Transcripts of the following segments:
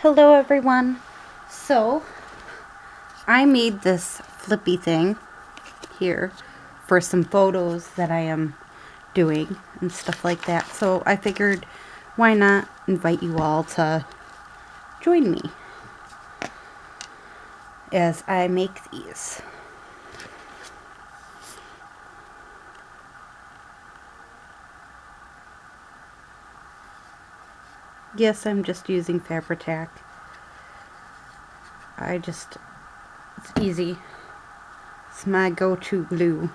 Hello everyone. So I made this flippy thing here for some photos that I am doing and stuff like that. So I figured why not invite you all to join me as I make these. Yes, I'm just using Fabri-Tac. It's easy. It's my go-to glue.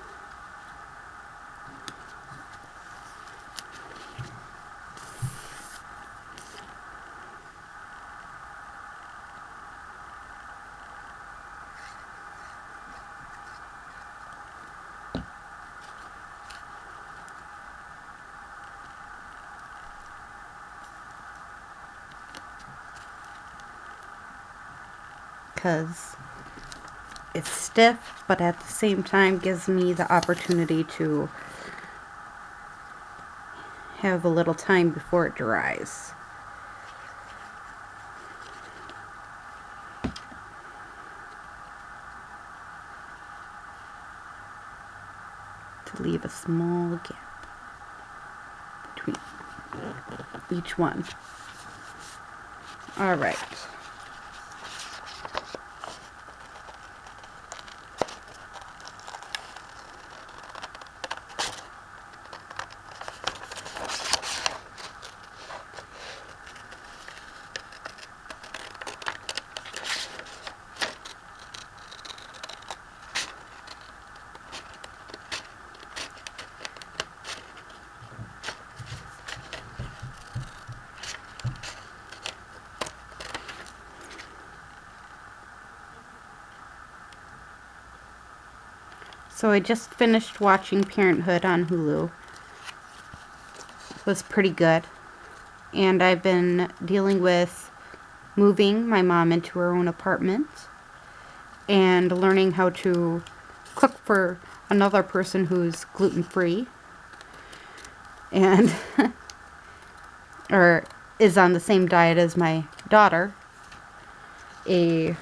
Because it's stiff, but at the same time gives me the opportunity to have a little time before it dries. To leave a small gap between each one. All right. So I just finished watching Parenthood on Hulu. It was pretty good. And I've been dealing with moving my mom into her own apartment and learning how to cook for another person who's gluten-free and or is on the same diet as my daughter. A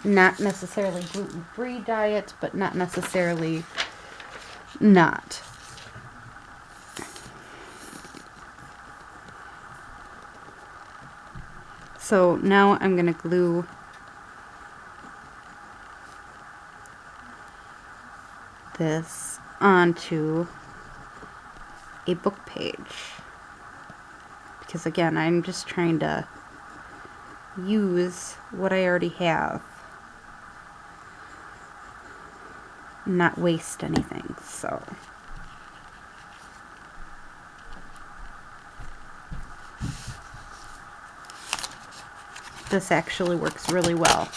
not necessarily gluten-free diet, but not necessarily not. So now I'm going to glue this onto a book page. Because again, I'm just trying to use what I already have. Not waste anything, so. This actually works really well.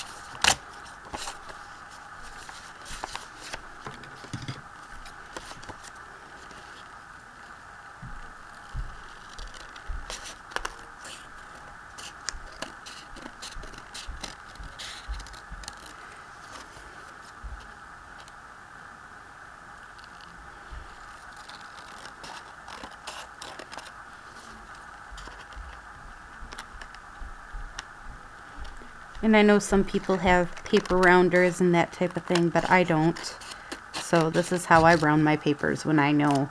And I know some people have paper rounders and that type of thing, but I don't. So this is how I round my papers when I know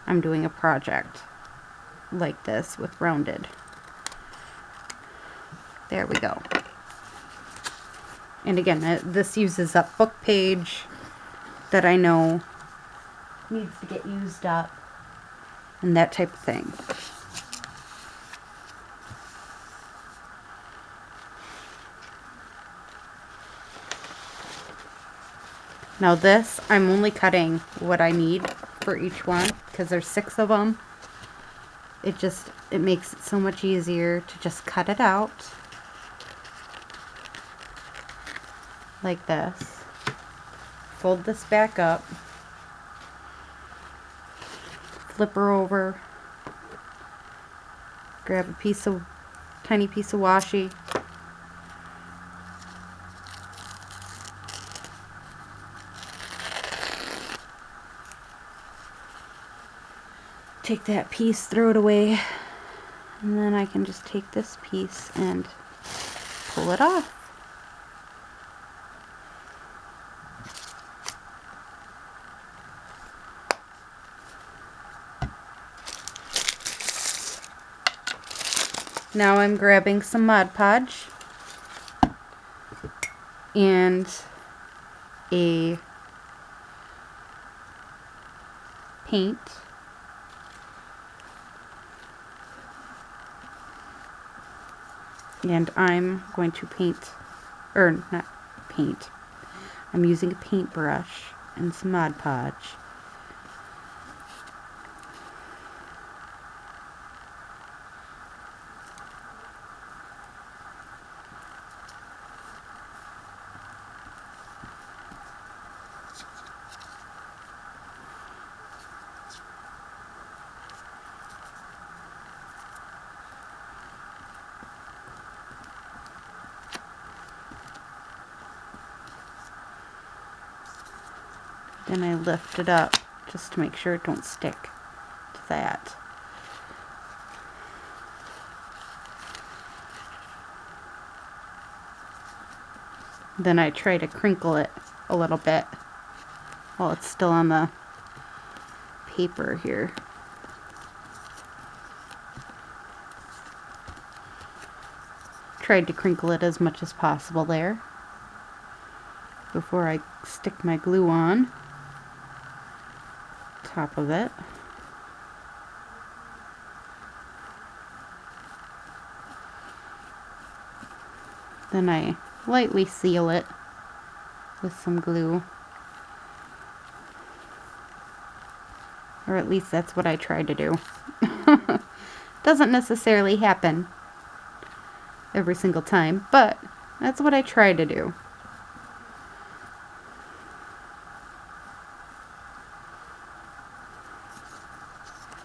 I'm doing a project like this with rounded. There we go. And again, this uses up book page that I know needs to get used up and that type of thing. Now this, I'm only cutting what I need for each one because there's 6 of them. It makes it so much easier to just cut it out like this. Fold this back up. Flip her over. Grab a tiny piece of washi. Take that piece, throw it away, and then I can just take this piece and pull it off. Now I'm grabbing some Mod Podge and a paint. And I'm going to paint, or not paint, I'm using a paintbrush and some Mod Podge. Then I lift it up just to make sure it don't stick to that. Then I try to crinkle it a little bit while it's still on the paper here. Tried to crinkle it as much as possible there before I stick my glue on top of it. Then I lightly seal it with some glue. Or at least that's what I try to do. Doesn't necessarily happen every single time, but that's what I try to do.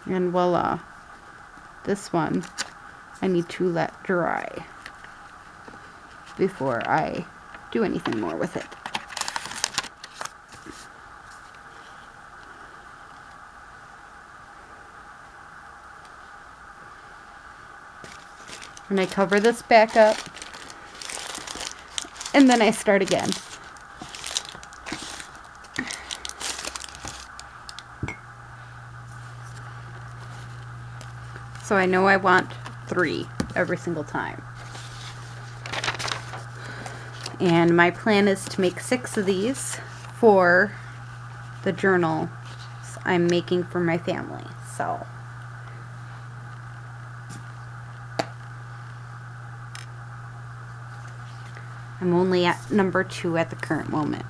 And voila, this one I need to let dry before I do anything more with it. And I cover this back up, and then I start again. So I know I want 3 every single time. And my plan is to make 6 of these for the journals I'm making for my family. So I'm only at number 2 at the current moment.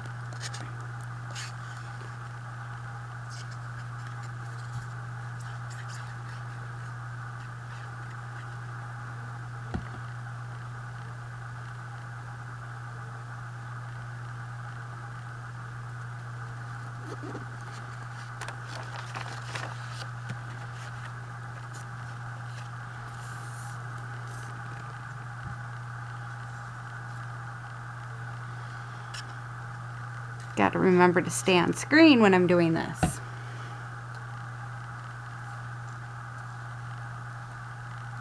Got to remember to stay on screen when I'm doing this.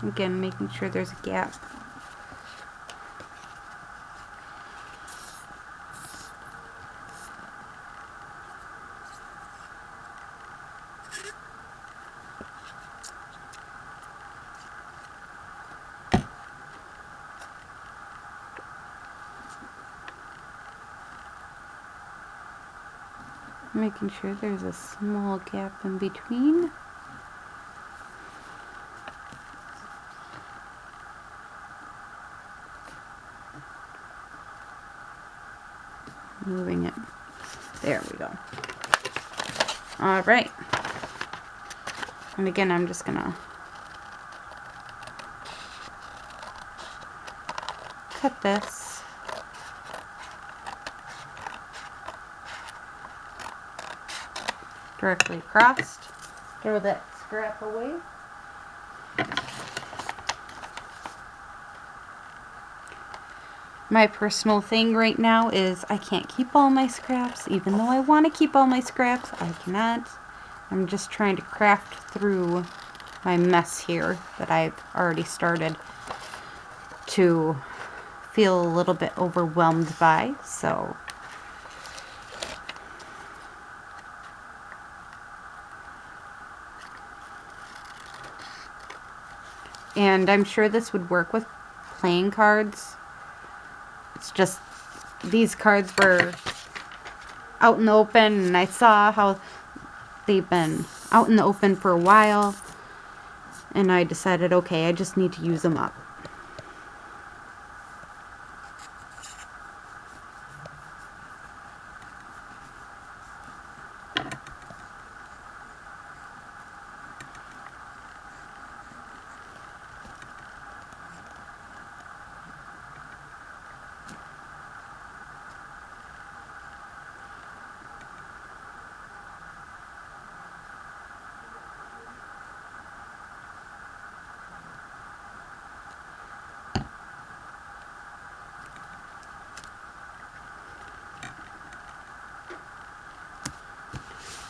Again, making sure there's a gap. Making sure there's a small gap in between. Moving it. There we go. Alright. And again, I'm just gonna cut this. Directly across. Throw that scrap away. My personal thing right now is I can't keep all my scraps. Even though I want to keep all my scraps, I cannot. I'm just trying to craft through my mess here that I've already started to feel a little bit overwhelmed by, so. And I'm sure this would work with playing cards. It's just these cards were out in the open, and I saw how they've been out in the open for a while, and I decided, okay, I just need to use them up.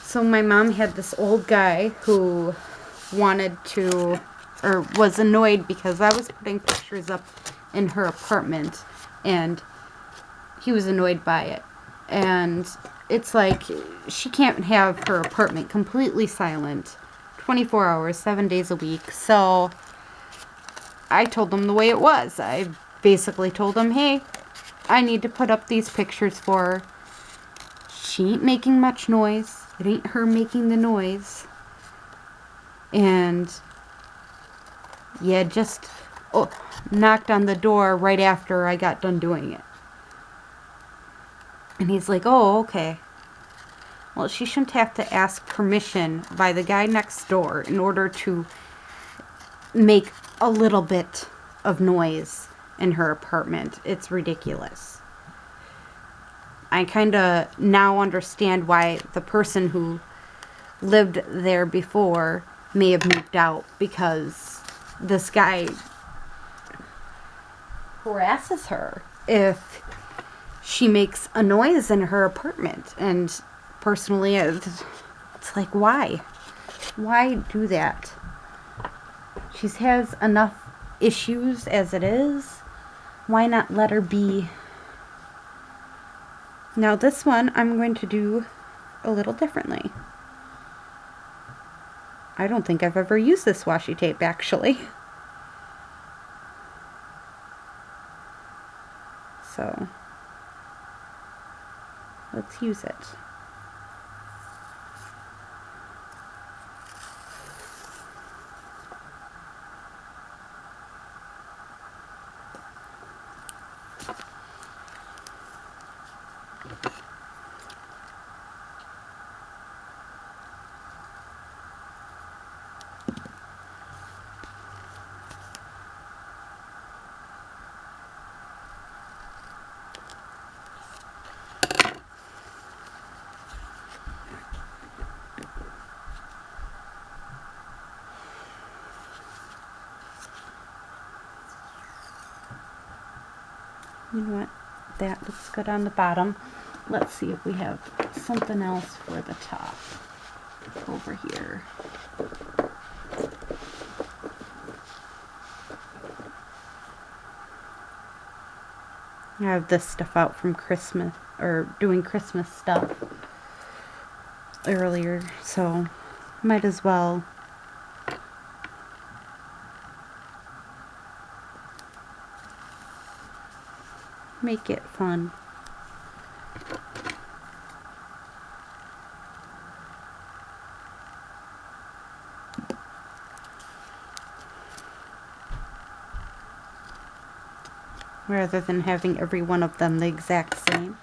So my mom had this old guy who wanted to, or was annoyed because I was putting pictures up in her apartment, and he was annoyed by it. And it's like, she can't have her apartment completely silent 24 hours, 7 days a week. So I told him the way it was. I basically told him, hey, I need to put up these pictures for her. She ain't making much noise. It ain't her making the noise. And yeah, just knocked on the door right after I got done doing it. And he's like, oh, okay. Well, she shouldn't have to ask permission by the guy next door in order to make a little bit of noise in her apartment. It's ridiculous. I kind of now understand why the person who lived there before may have moved out, because this guy harasses her if she makes a noise in her apartment. And personally, it's like, why? Why do that? She has enough issues as it is. Why not let her be? Now this one, I'm going to do a little differently. I don't think I've ever used this washi tape, actually. So, let's use it. You know what? That looks good on the bottom. Let's see if we have something else for the top over here. I have this stuff out from Christmas, or doing Christmas stuff earlier, so might as well make it fun. Rather than having every one of them the exact same.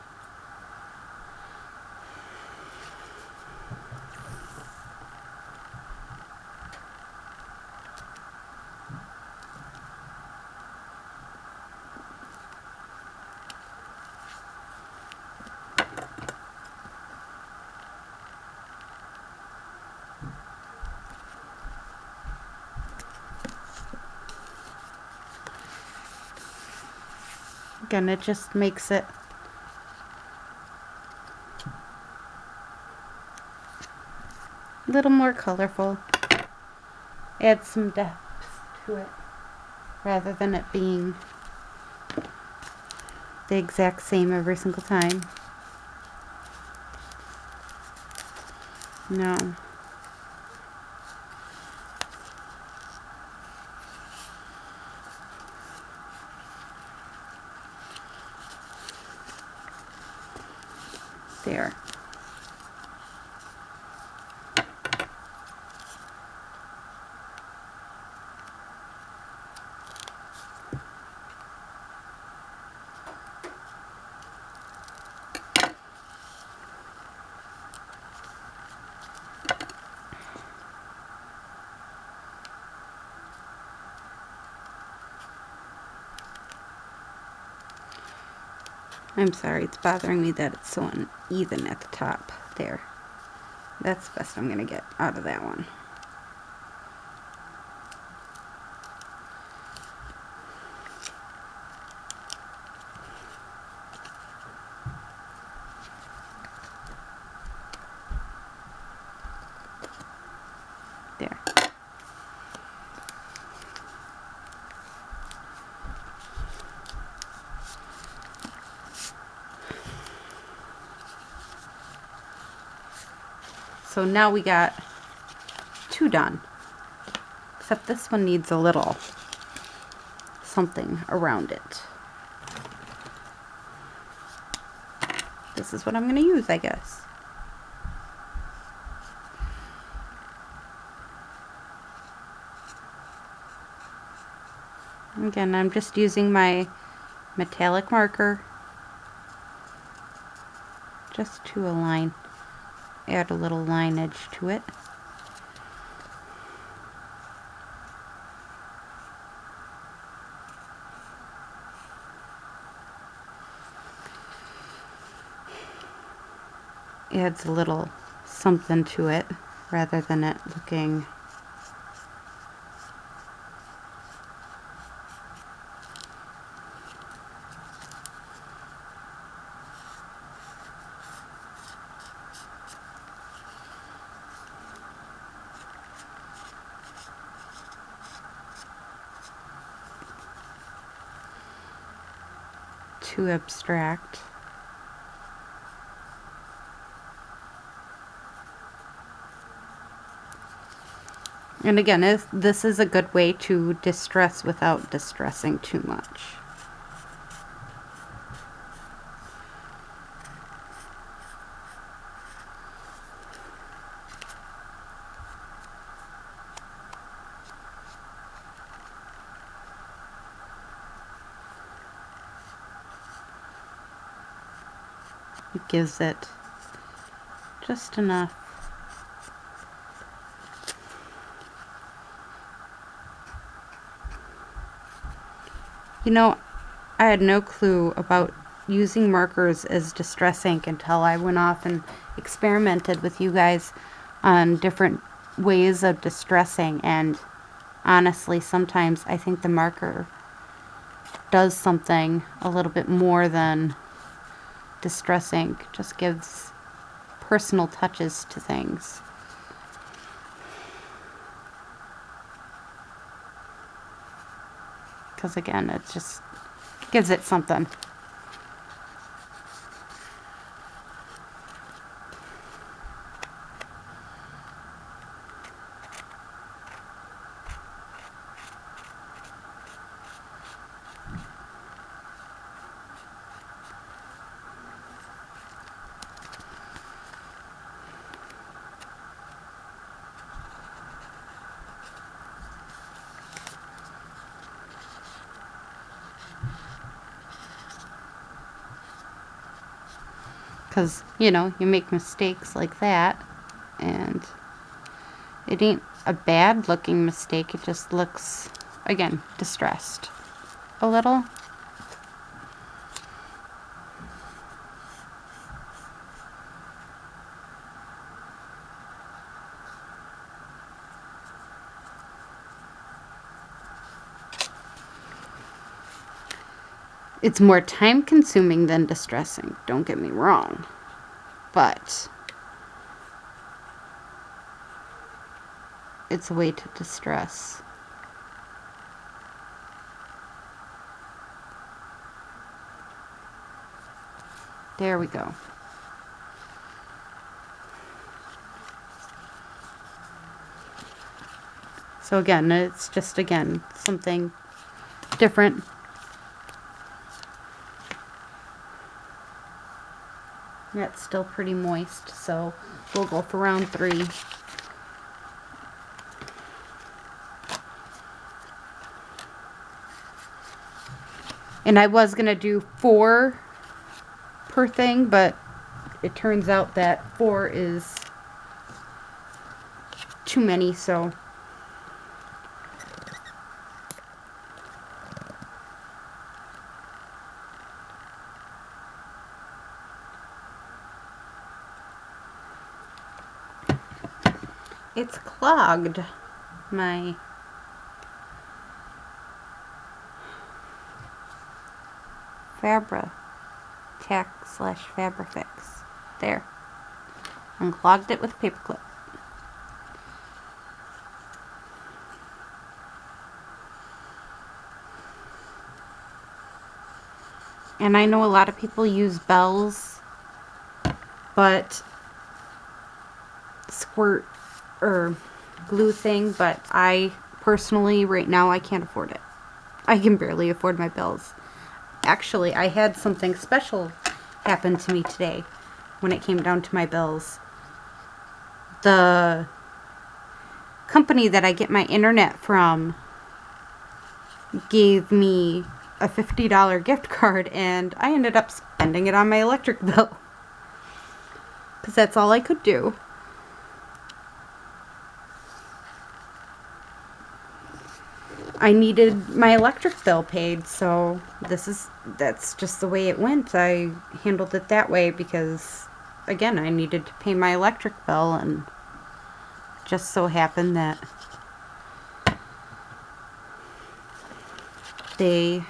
Again, it just makes it a little more colorful. Add some depth to it rather than it being the exact same every single time. No. There. I'm sorry, it's bothering me that it's so uneven at the top. There. That's the best I'm going to get out of that one. There. So now we got 2 done. Except this one needs a little something around it. This is what I'm going to use, I guess. Again, I'm just using my metallic marker just to align, add a little lineage to it. Adds a little something to it rather than it looking too abstract. And again, this is a good way to distress without distressing too much. It gives it just enough. You know, I had no clue about using markers as distress ink until I went off and experimented with you guys on different ways of distressing, and honestly, sometimes I think the marker does something a little bit more than distress ink. Just gives personal touches to things. Because again, it just gives it something. Because, you know, you make mistakes like that, and it ain't a bad looking mistake, it just looks, again, distressed a little. It's more time consuming than distressing, don't get me wrong, but it's a way to distress. There we go. So again, it's just, again, something different. That's still pretty moist, so we'll go for round 3. And I was going to do 4 per thing, but it turns out that 4 is too many, so it's clogged. My Fabri-Tac/Fabrifix. There. Unclogged it with a paperclip. And I know a lot of people use bells, but squirt or glue thing, but I personally, right now, I can't afford it. I can barely afford my bells. Actually, I had something special happen to me today when it came down to my bills. The company that I get my internet from gave me a $50 gift card, and I ended up spending it on my electric bill because that's all I could do. I needed my electric bill paid, so that's just the way it went. I handled it that way because, again, I needed to pay my electric bill, and just so happened that they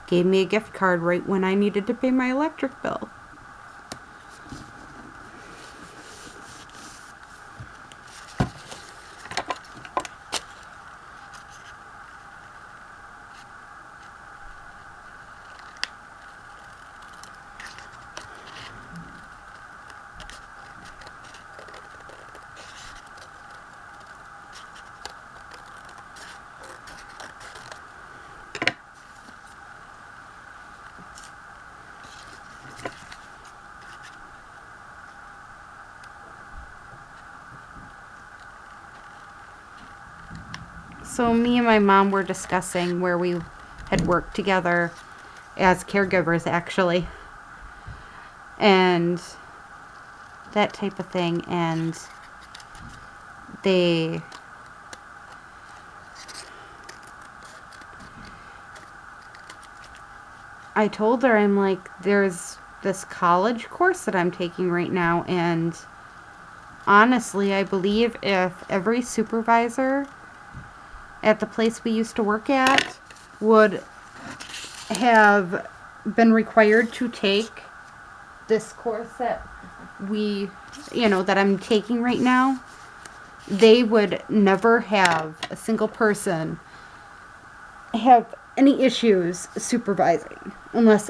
gave me a gift card right when I needed to pay my electric bill. So me and my mom were discussing where we had worked together as caregivers, actually, and that type of thing, and I told her, I'm like, there's this college course that I'm taking right now, and honestly, I believe if every supervisor at the place we used to work at would have been required to take this course that that I'm taking right now, they would never have a single person have any issues supervising, unless,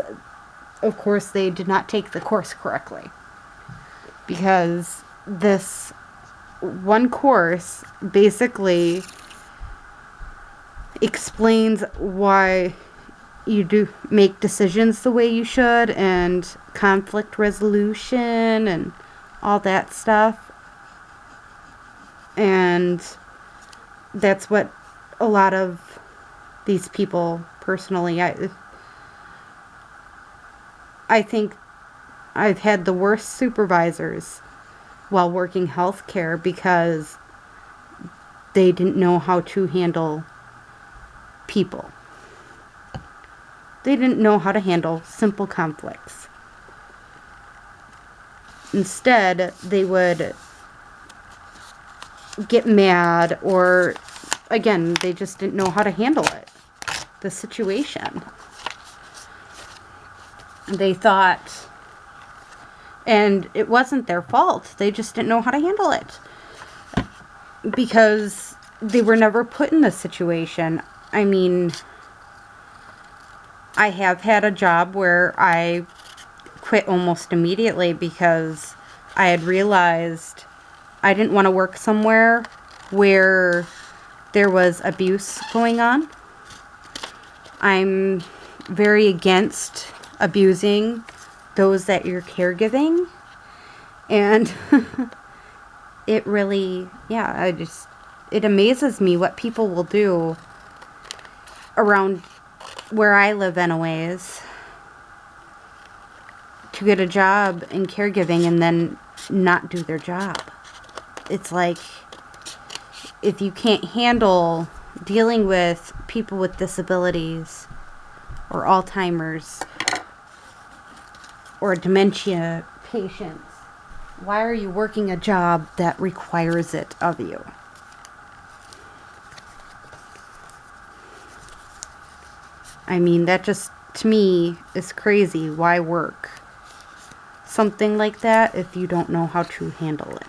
of course, they did not take the course correctly. Because this one course basically explains why you do make decisions the way you should, and conflict resolution and all that stuff. And that's what a lot of these people, personally, I think I've had the worst supervisors while working healthcare because they didn't know how to handle people. They didn't know how to handle simple conflicts. Instead, they would get mad, or, again, they just didn't know how to handle it, the situation. They thought, and it wasn't their fault, they just didn't know how to handle it because they were never put in this situation. I mean, I have had a job where I quit almost immediately because I had realized I didn't want to work somewhere where there was abuse going on. I'm very against abusing those that you're caregiving. And it really, yeah, it amazes me what people will do around where I live anyways to get a job in caregiving and then not do their job. It's like, if you can't handle dealing with people with disabilities or Alzheimer's or dementia patients, why are you working a job that requires it of you? I mean, that just, to me, is crazy. Why work something like that if you don't know how to handle it?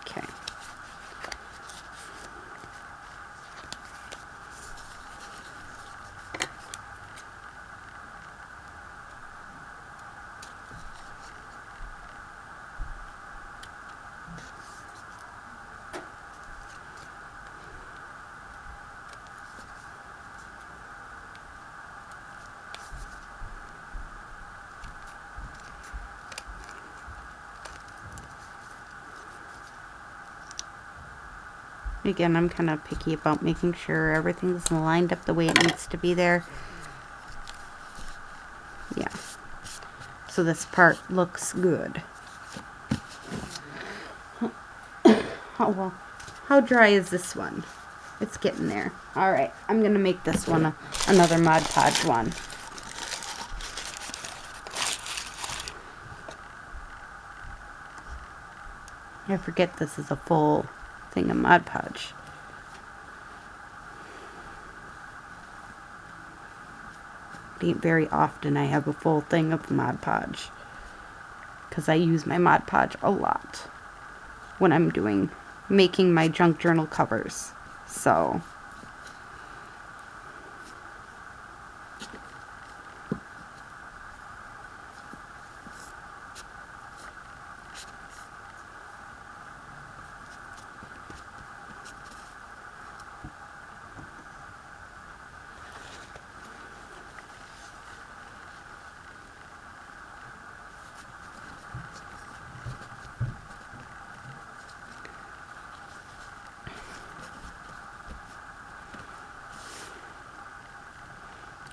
Okay. Again, I'm kind of picky about making sure everything's lined up the way it needs to be there. Yeah. So this part looks good. Oh, well. How dry is this one? It's getting there. Alright, I'm going to make this one another Mod Podge one. I forget this is a full thing of Mod Podge. It ain't very often I have a full thing of Mod Podge, because I use my Mod Podge a lot when I'm making my junk journal covers. So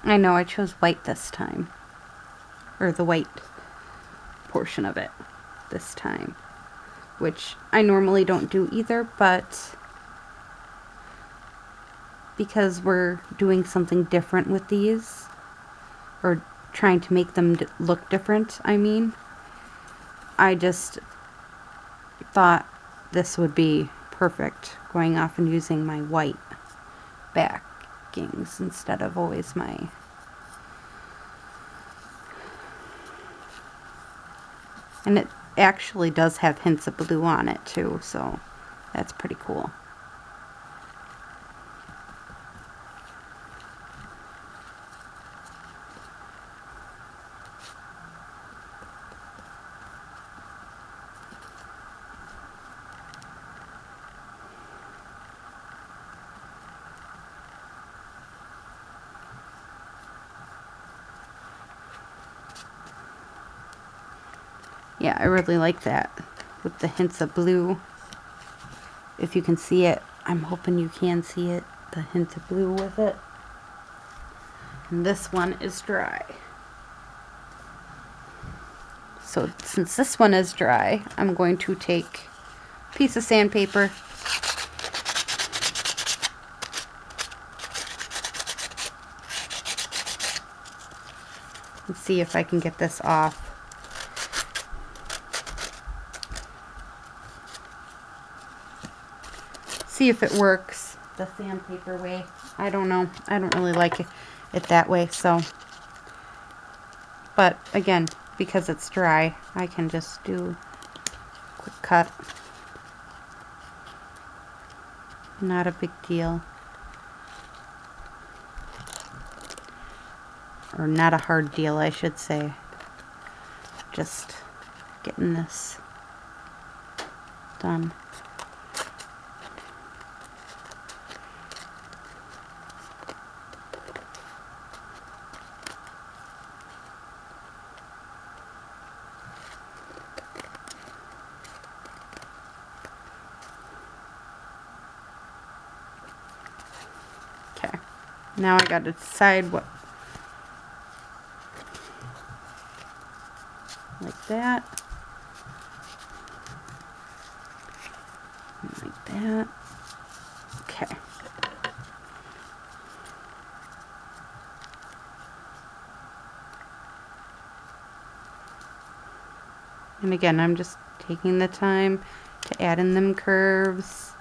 I know I chose white this time, or the white portion of it this time, which I normally don't do either, but because we're doing something different with these, or trying to make them look different, I just thought this would be perfect, going off and using my white backings instead of always my... And it actually does have hints of blue on it too, so that's pretty cool. Yeah, I really like that with the hints of blue. If you can see it, I'm hoping you can see it, the hint of blue with it. And this one is dry. So since this one is dry, I'm going to take a piece of sandpaper and see if I can get this off. See if it works the sandpaper way. I don't know. I don't really like it that way, so. But again, because it's dry, I can just do cut. Not a big deal. Or not a hard deal, I should say. Just getting this done. Okay, now I gotta decide what, like that, and like that. Okay. And again, I'm just taking the time to add in them curves,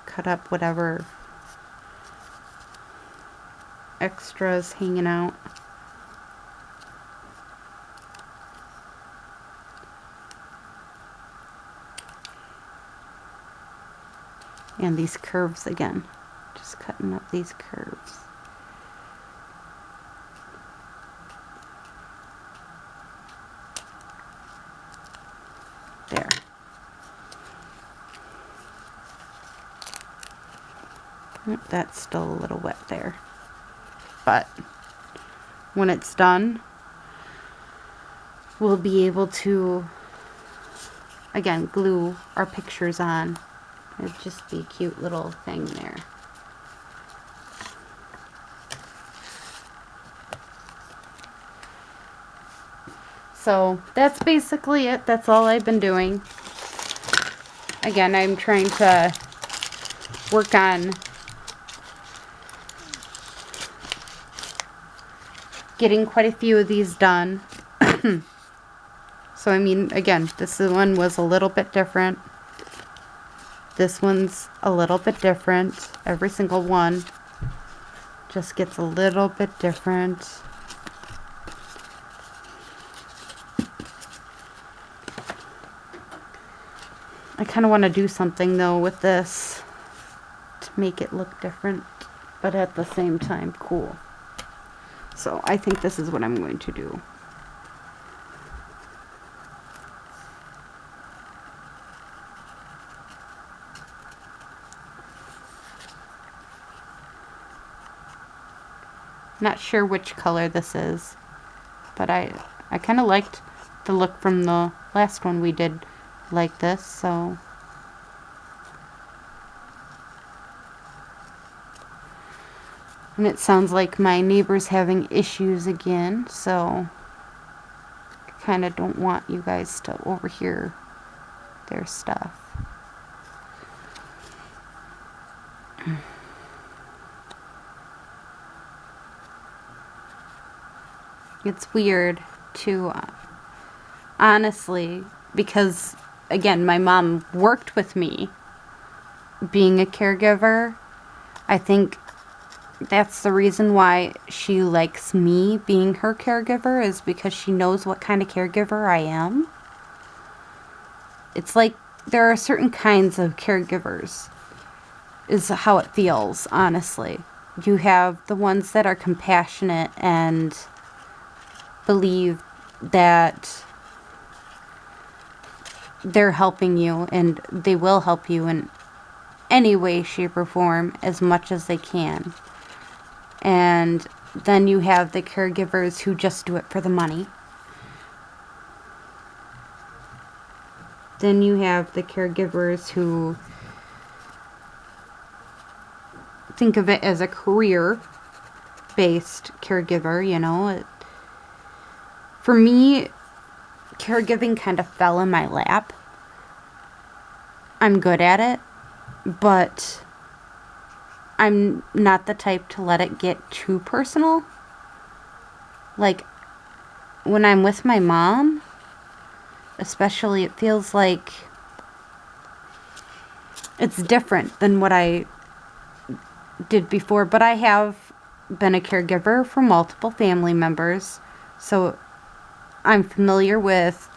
cut up whatever extras hanging out. And these curves again, just cutting up these curves. There. Oop, that's still a little wet there. But when it's done, we'll be able to, again, glue our pictures on. It'd just be a cute little thing there. So that's basically it. That's all I've been doing. Again, I'm trying to work on getting quite a few of these done. So I mean, again, this one was a little bit different. This one's a little bit different. Every single one just gets a little bit different. I kind of want to do something though with this to make it look different, but at the same time cool. So I think this is what I'm going to do. Not sure which color this is, but I kind of liked the look from the last one we did like this, so and it sounds like my neighbor's having issues again, so I kind of don't want you guys to overhear their stuff. It's weird to, honestly, because, again, my mom worked with me being a caregiver. I think that's the reason why she likes me being her caregiver, is because she knows what kind of caregiver I am. It's like there are certain kinds of caregivers, is how it feels, honestly. You have the ones that are compassionate and believe that they're helping you and they will help you in any way, shape, or form as much as they can. And then you have the caregivers who just do it for the money. Then you have the caregivers who think of it as a career-based caregiver, you know. For me, caregiving kind of fell in my lap. I'm good at it, but I'm not the type to let it get too personal. Like, when I'm with my mom, especially, it feels like it's different than what I did before. But I have been a caregiver for multiple family members, so I'm familiar with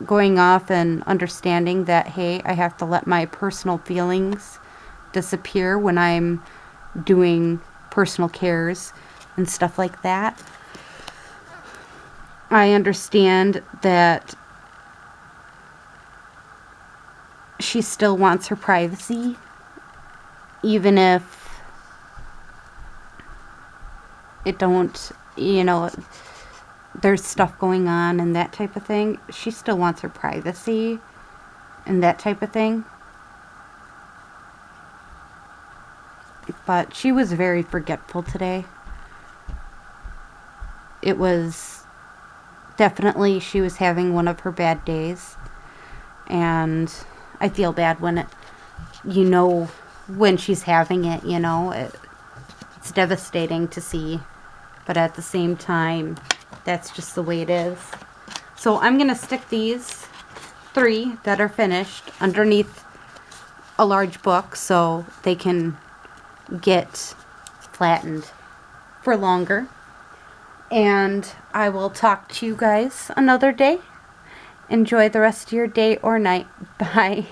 going off and understanding that, hey, I have to let my personal feelings disappear when I'm doing personal cares and stuff like that. I understand that she still wants her privacy, even if it don't, there's stuff going on and that type of thing. She still wants her privacy and that type of thing. But she was very forgetful today. It was definitely, she was having one of her bad days. And I feel bad when when she's having it, it's devastating to see. But at the same time, that's just the way it is. So I'm going to stick these 3 that are finished underneath a large book so they can get flattened for longer. And I will talk to you guys another day. Enjoy the rest of your day or night. Bye.